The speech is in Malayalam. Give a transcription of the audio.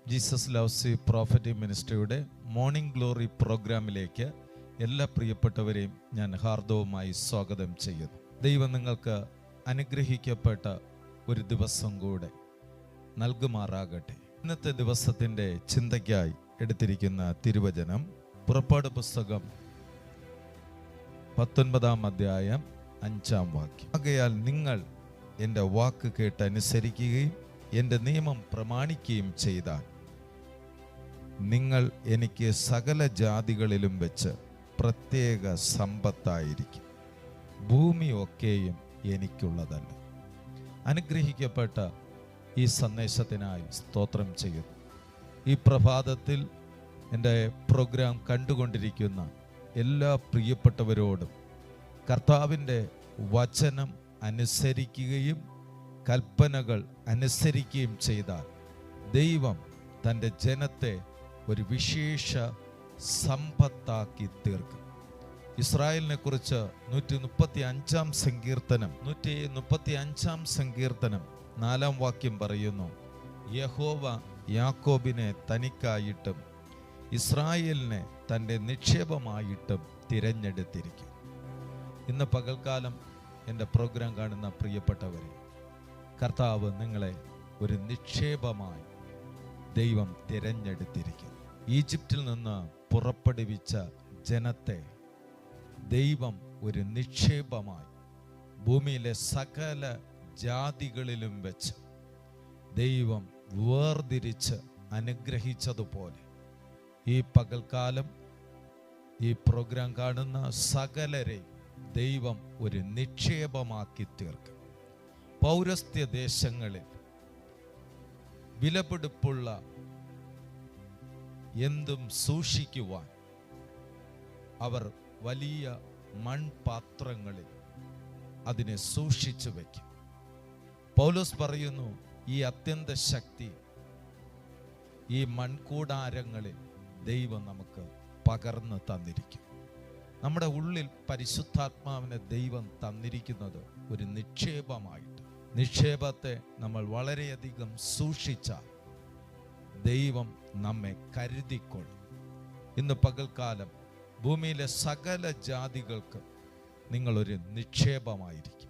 ജീസസ് ലവ്സ് പ്രോഫറ്റിക് മിനിസ്ട്രിയുടെ മോർണിംഗ് ഗ്ലോറി പ്രോഗ്രാമിലേക്ക് എല്ലാ പ്രിയപ്പെട്ടവരെയും ഞാൻ ഹാർദവമായി സ്വാഗതം ചെയ്യുന്നു. ദൈവം നിങ്ങൾക്ക് അനുഗ്രഹിക്കപ്പെട്ട ഒരു ദിവസം കൂടെ നൽകുമാറാകട്ടെ. ഇന്നത്തെ ദിവസത്തിൻ്റെ ചിന്തയ്ക്കായി എടുത്തിരിക്കുന്ന തിരുവചനം പുറപ്പാട് പുസ്തകം 19-ാം അധ്യായം 5-ാം വാക്യം. ആകയാൽ നിങ്ങൾ എൻ്റെ വാക്ക് കേട്ട് അനുസരിക്കുകയും എൻ്റെ നിയമം പ്രമാണിക്കുകയും ചെയ്താൽ നിങ്ങൾ എനിക്ക് സകല ജാതികളിലും വെച്ച് പ്രത്യേക സമ്പത്തായിരിക്കും. ഭൂമി ഒക്കെയും എനിക്കുള്ളതല്ല. അനുഗ്രഹിക്കപ്പെട്ട ഈ സന്ദേശത്തിനായി സ്തോത്രം ചെയ്യുന്നു. ഈ പ്രഭാതത്തിൽ എൻ്റെ പ്രോഗ്രാം കണ്ടുകൊണ്ടിരിക്കുന്ന എല്ലാ പ്രിയപ്പെട്ടവരോടും കർത്താവിൻ്റെ വചനം അനുസരിക്കുകയും കൽപ്പനകൾ അനുസരിക്കുകയും ചെയ്താൽ ദൈവം തൻ്റെ ജനത്തെ ഒരു വിശേഷ സമ്പത്താക്കി തീർക്കും. ഇസ്രായേലിനെ കുറിച്ച് 135-ാം സങ്കീർത്തനം 4-ാം വാക്യം പറയുന്നു, യഹോവ യാക്കോബിനെ തനിക്കായിട്ടും ഇസ്രായേലിനെ തൻ്റെ നിക്ഷേപമായിട്ടും തിരഞ്ഞെടുത്തിരിക്കും. ഇന്ന് പകൽക്കാലം എൻ്റെ പ്രോഗ്രാം കാണുന്ന പ്രിയപ്പെട്ടവരെ, കർത്താവ് നിങ്ങളെ ഒരു നിക്ഷേപമായി ദൈവം തിരഞ്ഞെടുത്തിരിക്കും. ഈജിപ്തിൽ നിന്ന് പുറപ്പെടുവിച്ച ജനത്തെ ദൈവം ഒരു നിക്ഷേപമായി ഭൂമിയിലെ സകല ജാതികളിലും വെച്ച് ദൈവം വേർതിരിച്ച് അനുഗ്രഹിച്ചതുപോലെ ഈ പകൽക്കാലം ഈ പ്രോഗ്രാം കാണുന്ന സകലരെ ദൈവം ഒരു നിക്ഷേപമാക്കി തീർക്കും. പൗരസ്ത്യ ദേശങ്ങളിൽ വിലപിടിപ്പുള്ള എന്തും സൂക്ഷിക്കുവാൻ അവർ വലിയ മൺപാത്രങ്ങളിൽ അതിനെ സൂക്ഷിച്ചു വയ്ക്കും. പൗലോസ് പറയുന്നു, ഈ അത്യന്ത ശക്തി ഈ മൺകൂടാരങ്ങളിൽ ദൈവം നമുക്ക് പകർന്ന് തന്നിരിക്കും. നമ്മുടെ ഉള്ളിൽ പരിശുദ്ധാത്മാവിനെ ദൈവം തന്നിരിക്കുന്നത് ഒരു നിക്ഷേപമായിട്ട്. നിക്ഷേപത്തെ നമ്മൾ വളരെയധികം സൂക്ഷിച്ചാൽ ദൈവം നമ്മെ കരുതിക്കൊള്ളും. ഇന്ന് പകൽക്കാലം ഭൂമിയിലെ സകല ജാതികൾക്ക് നിങ്ങളൊരു നിക്ഷേപമായിരിക്കും.